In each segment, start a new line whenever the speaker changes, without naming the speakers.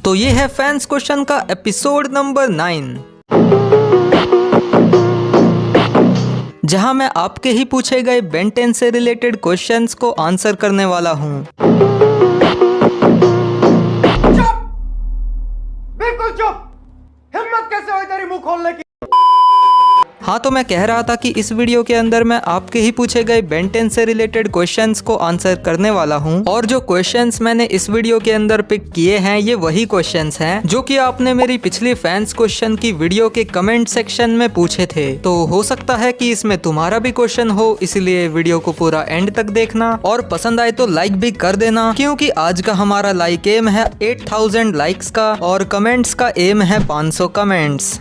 तो ये है फैंस क्वेश्चन का एपिसोड नंबर 9, जहां मैं आपके ही पूछे गए बेन 10 से रिलेटेड क्वेश्चंस को आंसर करने वाला हूं।
चुप! बिल्कुल चुप! हिम्मत कैसे हुई तेरी मुंह खोलने की?
हाँ, तो मैं कह रहा था कि इस वीडियो के अंदर मैं आपके ही पूछे गए बेन 10 से रिलेटेड क्वेश्चंस को आंसर करने वाला हूँ। और जो क्वेश्चंस मैंने इस वीडियो के अंदर पिक किए हैं ये वही क्वेश्चंस हैं जो कि आपने मेरी पिछली फैंस क्वेश्चन की वीडियो के कमेंट सेक्शन में पूछे थे। तो हो सकता है कि इसमें तुम्हारा भी क्वेश्चन हो, इसलिए वीडियो को पूरा एंड तक देखना और पसंद आए तो लाइक भी कर देना, क्योंकि आज का हमारा लाइक एम है 8000 लाइक्स का और कमेंट्स का एम है 500 कमेंट्स।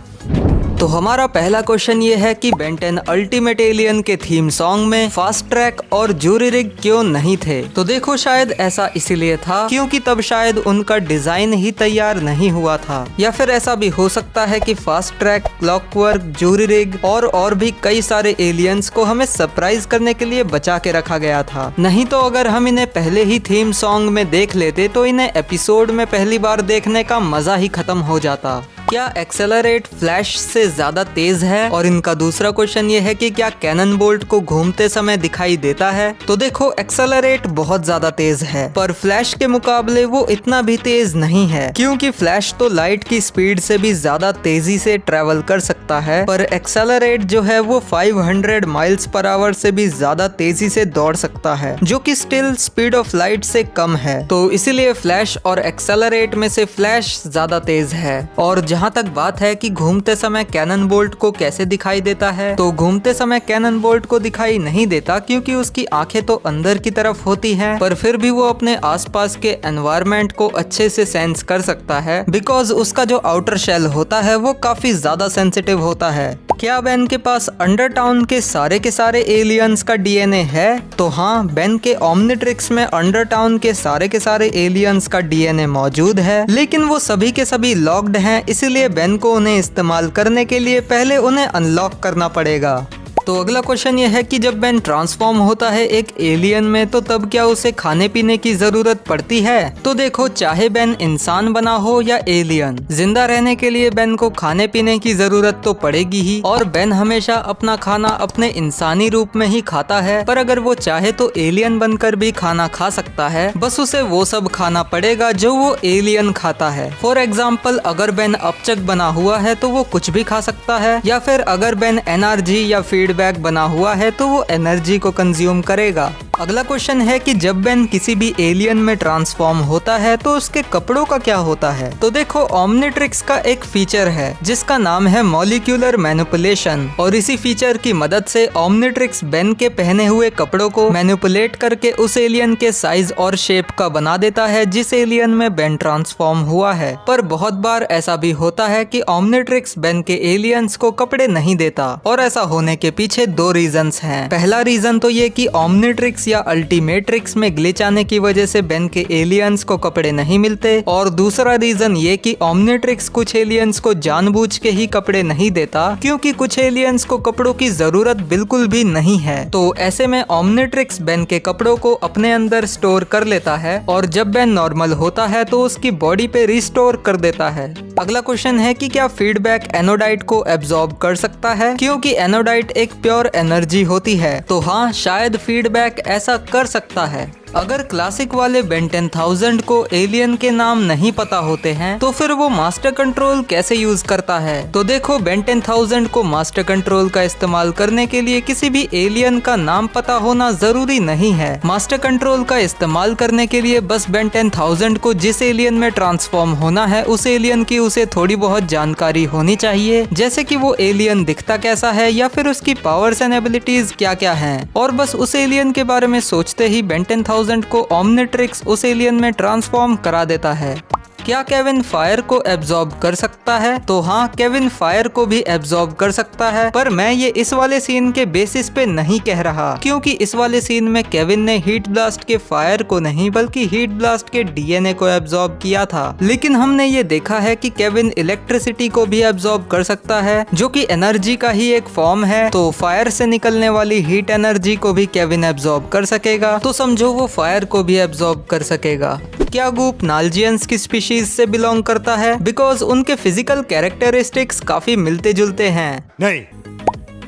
तो हमारा पहला क्वेश्चन ये है कि बेन 10 अल्टीमेट एलियन के थीम सॉन्ग में फास्ट ट्रैक और जूरी रिग क्यों नहीं थे? तो देखो, शायद ऐसा इसीलिए था क्योंकि तब शायद उनका डिजाइन ही तैयार नहीं हुआ था, या फिर ऐसा भी हो सकता है कि Fasttrack, Clockwork, Jury Rigg और भी कई सारे एलियंस को हमें सरप्राइज करने के लिए बचा के रखा गया था। नहीं तो अगर हम इन्हें पहले ही थीम सॉन्ग में देख लेते तो इन्हें एपिसोड में पहली बार देखने का मजा ही खत्म हो जाता। क्या एक्सेलरेट फ्लैश से ज्यादा तेज है? और इनका दूसरा क्वेश्चन ये है कि क्या कैनन बोल्ट को घूमते समय दिखाई देता है? तो देखो, एक्सेलरेट बहुत ज्यादा तेज है, पर फ्लैश के मुकाबले वो इतना भी तेज नहीं है, क्योंकि फ्लैश तो लाइट की स्पीड से भी ज्यादा तेजी से ट्रेवल कर सकता है, पर एक्सेलरेट जो है वो 500 माइल्स पर आवर से भी ज्यादा तेजी से दौड़ सकता है, जो कि स्टिल स्पीड ऑफ लाइट से कम है। तो इसीलिए फ्लैश और एक्सेलरेट में से फ्लैश ज्यादा तेज है। और जहाँ तक बात है कि घूमते समय कैनन बोल्ट को कैसे दिखाई देता है, तो घूमते समय कैनन बोल्ट को दिखाई नहीं देता क्योंकि उसकी आंखें तो अंदर की तरफ होती हैं, पर फिर भी वो अपने आसपास के एनवायरनमेंट को अच्छे से सेंस कर सकता है, बिकॉज उसका जो आउटर शेल होता है वो काफी ज्यादा सेंसिटिव होता है। क्या बेन के पास अंडरटाउन के सारे एलियंस का डीएनए है? तो हाँ, बेन के ओमनिट्रिक्स में अंडरटाउन के सारे एलियंस का डीएनए मौजूद है, लेकिन वो सभी के सभी लॉक्ड हैं, इसलिए बेन को उन्हें इस्तेमाल करने के लिए पहले उन्हें अनलॉक करना पड़ेगा। तो अगला क्वेश्चन ये है कि जब बेन ट्रांसफॉर्म होता है एक एलियन में, तो तब क्या उसे खाने पीने की जरूरत पड़ती है? तो देखो, चाहे बेन इंसान बना हो या एलियन, जिंदा रहने के लिए बेन को खाने पीने की जरूरत तो पड़ेगी ही, और बेन हमेशा अपना खाना अपने इंसानी रूप में ही खाता है, पर अगर वो चाहे तो एलियन बनकर भी खाना खा सकता है, बस उसे वो सब खाना पड़ेगा जो वो एलियन खाता है। फॉर एग्जाम्पल, अगर बेन अपचक बना हुआ है तो वो कुछ भी खा सकता है, या फिर अगर बेन एनर्जी या फीडबैक बना हुआ है तो वो एनर्जी को कंज्यूम करेगा। अगला क्वेश्चन है कि जब बेन किसी भी एलियन में ट्रांसफॉर्म होता है तो उसके कपड़ों का क्या होता है? तो देखो, ओमनिट्रिक्स का एक फीचर है जिसका नाम है मॉलिक्यूलर मैनिपुलेशन, और इसी फीचर की मदद से ओमनिट्रिक्स बेन के पहने हुए कपड़ों को मैनिपुलेट करके उस एलियन के साइज और शेप का बना देता है जिस एलियन में बेन ट्रांसफॉर्म हुआ है। पर बहुत बार ऐसा भी होता है कि ओमनिट्रिक्स बेन के एलियंस को कपड़े नहीं देता, और ऐसा होने के पीछे 2 रीजंस हैं। पहला रीजन तो ये कि ओमनिट्रिक्स या अल्टीमेट्रिक्स में ग्लिच आने की वजह से बेन के एलियंस को कपड़े नहीं मिलते, और दूसरा रीजन ये कि ओमनिट्रिक्स कुछ एलियंस को जानबूझ के ही कपड़े नहीं देता, क्योंकि कुछ एलियंस को कपड़ों की जरूरत बिल्कुल भी नहीं है। तो ऐसे में ओमनिट्रिक्स बेन के कपड़ों को अपने अंदर स्टोर कर लेता है, और जब बेन नॉर्मल होता है तो उसकी बॉडी पे रिस्टोर कर देता है। अगला क्वेश्चन है कि क्या फीडबैक एनोडाइट को एब्जॉर्ब कर सकता है, क्योंकि एनोडाइट एक प्योर एनर्जी होती है? तो हाँ, शायद फीडबैक ऐसा कर सकता है। अगर क्लासिक वाले बेन 10,000 को एलियन के नाम नहीं पता होते हैं तो फिर वो मास्टर कंट्रोल कैसे यूज करता है? तो देखो, बेन 10,000 को मास्टर कंट्रोल का इस्तेमाल करने के लिए किसी भी एलियन का नाम पता होना जरूरी नहीं है। मास्टर कंट्रोल का इस्तेमाल करने के लिए बस बेन 10,000 को जिस एलियन में ट्रांसफॉर्म होना है उस एलियन की उसे थोड़ी बहुत जानकारी होनी चाहिए, जैसे कि वो एलियन दिखता कैसा है या फिर उसकी पावर्स एंड एबिलिटीज क्या क्या हैं, और बस उस एलियन के बारे में सोचते ही बेन 10,000 को ओमनिट्रिक्स उस एलियन में ट्रांसफॉर्म करा देता है। क्या केविन फायर को एब्जॉर्ब कर सकता है? तो हाँ, केविन फायर को भी एब्जॉर्ब कर सकता है, पर मैं ये इस वाले सीन के बेसिस पे नहीं कह रहा, क्योंकि इस वाले सीन में केविन ने हीट ब्लास्ट के फायर को नहीं बल्कि हीट ब्लास्ट के डीएनए को एब्जॉर्ब किया था। लेकिन हमने ये देखा है कि केविन इलेक्ट्रिसिटी को भी एब्जॉर्ब कर सकता है, जो कि एनर्जी का ही एक फॉर्म है। तो फायर से निकलने वाली हीट एनर्जी को भी केविन एब्जॉर्ब कर सकेगा, तो समझो वो फायर को भी एब्जॉर्ब कर सकेगा। क्या गूप नाल्जियंस की स्पीशीज स्पीशीज से बिलोंग करता है, बिकॉज उनके फिजिकल कैरेक्टरिस्टिक्स काफी मिलते जुलते हैं।
नहीं।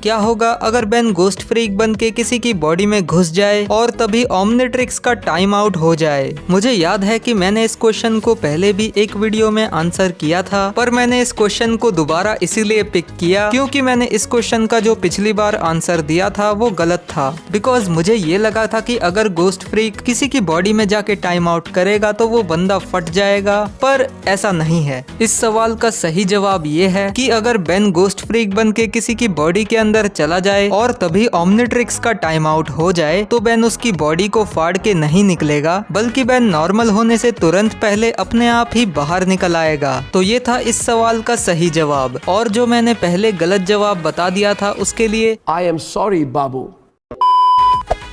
क्या होगा अगर बेन गोस्ट फ्रीक बन के किसी की बॉडी में घुस जाए और तभी ओमनिट्रिक्स का टाइम आउट हो जाए? मुझे याद है कि मैंने इस क्वेश्चन को पहले भी एक वीडियो में आंसर किया था, पर मैंने इस क्वेश्चन को दोबारा इसीलिए पिक किया क्योंकि मैंने इस क्वेश्चन का जो पिछली बार आंसर दिया था वो गलत था। बिकॉज मुझे ये लगा था कि अगर गोस्ट फ्रीक किसी की बॉडी में जाके टाइम आउट करेगा तो वो बंदा फट जाएगा, पर ऐसा नहीं है। इस सवाल का सही जवाब ये है कि अगर बेन गोस्ट फ्रीक बन के किसी की बॉडी के अंदर चला जाए और तभी ओमनिट्रिक्स का टाइम आउट हो जाए तो बेन उसकी बॉडी को फाड़ के नहीं निकलेगा, बल्कि बेन नॉर्मल होने से तुरंत पहले अपने आप ही बाहर निकल आएगा। तो ये था इस सवाल का सही जवाब, और जो मैंने पहले गलत जवाब बता दिया था उसके लिए
आई एम सॉरी बाबू।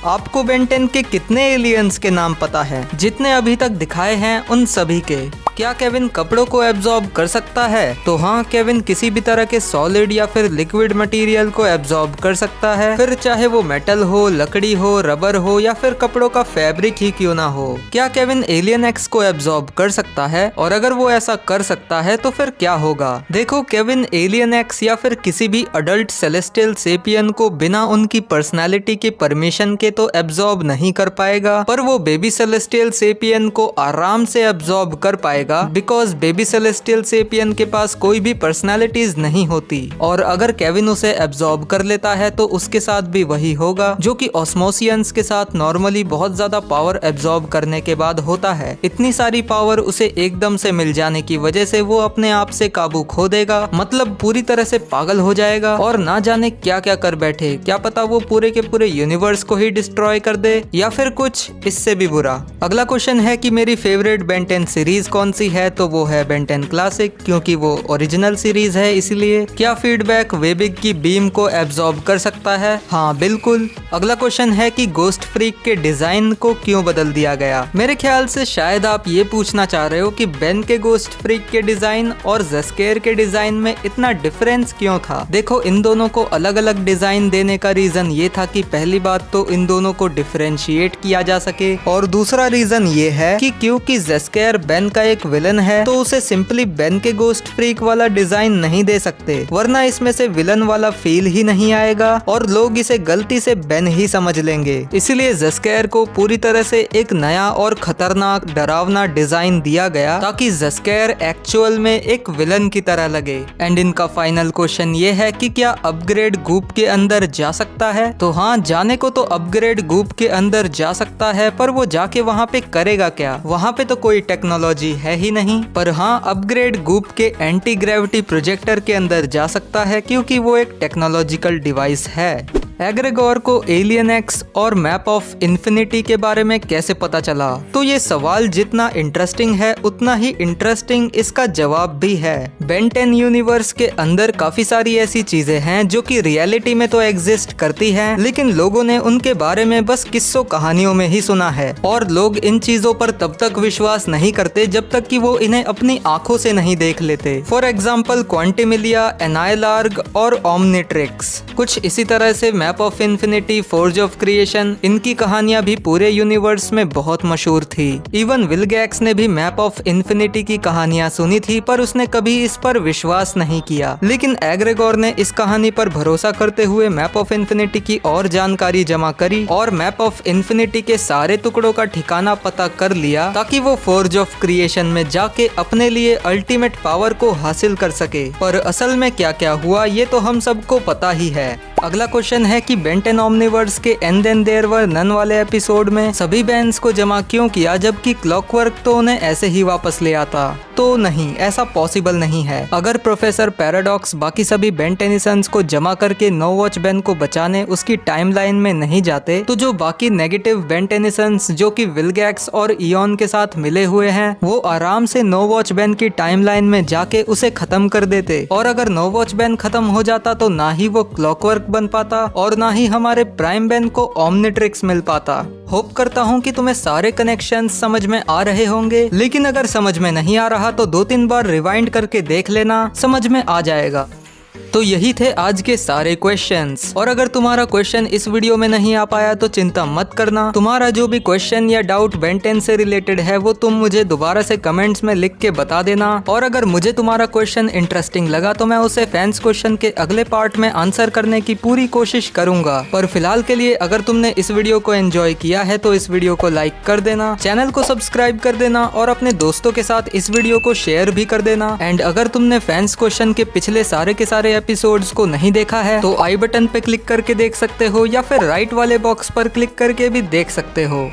आपको बेन 10 के कितने एलियंस के नाम पता है? जितने अभी तक दिखाए हैं उन सभी के। क्या केविन कपड़ों को एब्जॉर्ब कर सकता है? तो हाँ, केविन किसी भी तरह के सॉलिड या फिर लिक्विड मटेरियल को एब्जॉर्ब कर सकता है, फिर चाहे वो मेटल हो, लकड़ी हो, रबर हो या फिर कपड़ों का फैब्रिक ही क्यों ना हो। क्या केविन एलियन एक्स को एब्जॉर्ब कर सकता है? और अगर वो ऐसा कर सकता है तो फिर क्या होगा? देखो, केविन एलियन एक्स या फिर किसी भी अडल्ट सेलेस्टियल सेपियन को बिना उनकी पर्सनैलिटी के परमिशन के तो एब्जॉर्ब नहीं कर पाएगा, पर वो बेबी सेलेस्टियल सेपियन को आराम से एब्जॉर्ब कर पाएगा, बिकॉज बेबी सेलेस्टियल सेपियन के पास कोई भी पर्सनालिटीज नहीं होती। और अगर केविन उसे एब्जॉर्ब कर लेता है तो उसके साथ भी वही होगा जो कि ऑस्मोसियंस के साथ नॉर्मली बहुत ज्यादा पावर एब्जॉर्ब करने के बाद होता है। इतनी सारी पावर उसे एकदम से मिल जाने की वजह से वो अपने आप से काबू खो देगा, मतलब पूरी तरह से पागल हो जाएगा और ना जाने क्या क्या कर बैठे। क्या पता वो पूरे के पूरे यूनिवर्स को ही डिस्ट्रॉय कर दे या फिर कुछ इससे भी बुरा। अगला क्वेश्चन है कि मेरी फेवरेट बेन 10 सीरीज कौन सी है? तो वो है बेन 10 क्लासिक, क्योंकि वो ओरिजिनल सीरीज है इसलिए। क्या फीडबैक वेबिग की बीम को एब्जॉर्ब कर सकता है? हाँ, बिल्कुल। अगला क्वेश्चन है कि गोस्ट फ्रीक के डिजाइन को क्यों बदल दिया गया? मेरे ख्याल से शायद आप ये पूछना चाह रहे हो कि बेन के गोस्ट फ्रीक के डिजाइन और ज़स्केयर के डिजाइन में इतना डिफरेंस क्यों था? देखो, इन दोनों को अलग अलग डिजाइन देने का रीजन ये था कि पहली बात तो इन दोनों को डिफरेंशिएट किया जा सके, और दूसरा रीजन ये है कि क्योंकि ज़स्केयर बेन का एक विलन है तो उसे सिंपली बेन के गोस्ट फ्रीक वाला डिजाइन नहीं दे सकते, वरना इसमें से विलन वाला फील ही नहीं आएगा और लोग इसे गलती से बेन ही समझ लेंगे। इसलिए ज़स्केयर को पूरी तरह से एक नया और खतरनाक डरावना डिजाइन दिया गया ताकि ज़स्केयर एक्चुअल में एक विलन की तरह लगे। एंड इनका फाइनल क्वेश्चन ये है कि क्या अपग्रेड गूप के अंदर जा सकता है? तो हाँ, जाने को तो अपग्रेड गूप के अंदर जा सकता है, पर वो जाके वहाँ पे करेगा क्या? वहाँ पे तो कोई टेक्नोलॉजी है ही नहीं। पर हाँ, अपग्रेड गूप के एंटी ग्रेविटी प्रोजेक्टर के अंदर जा सकता है क्योंकि वो एक टेक्नोलॉजिकल डिवाइस है। एग्रेगोर को एलियन एक्स और मैप ऑफ इन्फिनिटी के बारे में कैसे पता चला? तो ये सवाल जितना इंटरेस्टिंग है उतना ही इंटरेस्टिंग इसका जवाब भी है। बेन 10 यूनिवर्स के अंदर काफी सारी ऐसी चीजें हैं जो कि रियलिटी में तो एग्जिस्ट करती हैं, लेकिन लोगों ने उनके बारे में बस किस्सों कहानियों में ही सुना है, और लोग इन चीजों पर तब तक विश्वास नहीं करते जब तक कि वो इन्हें अपनी आंखों से नहीं देख लेते। फॉर एग्जाम्पल क्वांटिमिलिया, एनाइलार्ग और ओमनिट्रिक्स। कुछ इसी तरह से map of infinity, forge of creation, इनकी कहानियां भी पूरे यूनिवर्स में बहुत मशहूर थी। इवन विलगैक्स ने भी मैप ऑफ इन्फिनिटी की कहानियां सुनी थी, पर उसने कभी इस पर विश्वास नहीं किया। लेकिन एग्रेगोर ने इस कहानी पर भरोसा करते हुए मैप ऑफ इन्फिनिटी की और जानकारी जमा करी और मैप ऑफ इन्फिनिटी के सारे टुकड़ों का ठिकाना पता कर लिया ताकि वो फोर्ज ऑफ क्रिएशन में जाके अपने लिए अल्टीमेट पावर को हासिल कर सके। पर असल में क्या क्या हुआ ये तो हम सबको पता ही है। अगला क्वेश्चन है कि बेन 10 ओमनिवर्स के and then there were none वाले एपिसोड में सभी बैंस को जमा क्यों किया जबकि क्लॉकवर्क तो उन्हें ऐसे ही वापस ले आता? तो नहीं, ऐसा पॉसिबल नहीं है। अगर प्रोफेसर पैराडॉक्स बाकी सभी बेन टेनिसंस को जमा करके नो वॉच बेन को बचाने उसकी टाइमलाइन में नहीं जाते तो जो बाकी नेगेटिव बेन टेनिसंस जो कि विलगैक्स और इयॉन के साथ मिले हुए हैं वो आराम से नो वॉच बेन की टाइमलाइन में जाके उसे खत्म कर देते। और अगर नो वॉच बेन खत्म हो जाता तो ना ही वो क्लॉकवर्क बन पाता और ना ही हमारे प्राइम बेन को ओमनिट्रिक्स मिल पाता। होप करता हूँ कि तुम्हें सारे कनेक्शंस समझ में आ रहे होंगे, लेकिन अगर समझ में नहीं आ रहा तो 2-3 बार रिवाइंड करके देख लेना, समझ में आ जाएगा। तो यही थे आज के सारे क्वेश्चंस। और अगर तुम्हारा क्वेश्चन इस वीडियो में नहीं आ पाया तो चिंता मत करना, तुम्हारा जो भी क्वेश्चन या डाउट बेन 10 से रिलेटेड है वो तुम मुझे दोबारा से कमेंट्स में लिख के बता देना। और अगर मुझे तुम्हारा क्वेश्चन इंटरेस्टिंग लगा तो मैं उसे फैंस क्वेश्चन के अगले पार्ट में आंसर करने की पूरी कोशिश करूंगा। पर फिलहाल के लिए अगर तुमने इस वीडियो को एंजॉय किया है तो इस वीडियो को लाइक कर देना, चैनल को सब्सक्राइब कर देना और अपने दोस्तों के साथ इस वीडियो को शेयर भी कर देना। एंड अगर तुमने फैंस क्वेश्चन के पिछले सारे के सारे एपिसोड्स को नहीं देखा है तो आई बटन पे क्लिक करके देख सकते हो या फिर राइट वाले बॉक्स पर क्लिक करके भी देख सकते हो।